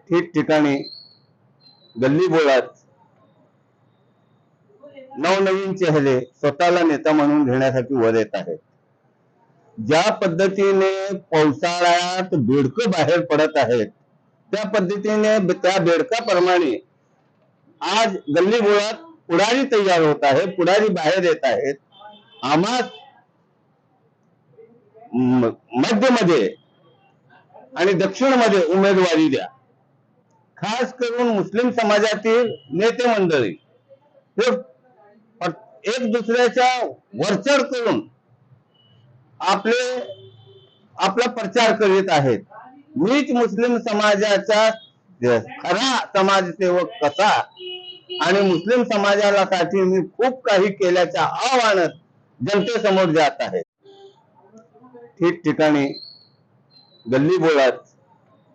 ठिकठिकाणी गल्ली बोळात नवनवीन चेहरे स्वतःला नेता म्हणून घेण्यासाठी वर येत आहेत। ज्या पद्धतीने पावसाळ्यात बेडकं बाहेर पडत आहेत त्या पद्धतीने त्या बेडकाप्रमाणे आज गल्ली बोळात पुढारी तयार होत आहे, पुढारी बाहेर येत आहेत। आम्हा मध्यमध्ये आणि दक्षिणमध्ये उमेदवारी द्या। खास करून मुस्लिम समाजातील नेते मंडळी हे एक दुसऱ्याच्या वरचढ करून आपला प्रचार करीत आहेत। मीच मुस्लिम समाजाचा खरा समाजसेवक कसा आणि मुस्लिम समाजाला साठी मी खूप काही केल्याच्या आव्हानात जनतेसमोर जात आहे। ठिकठिकाणी गल्ली बोळात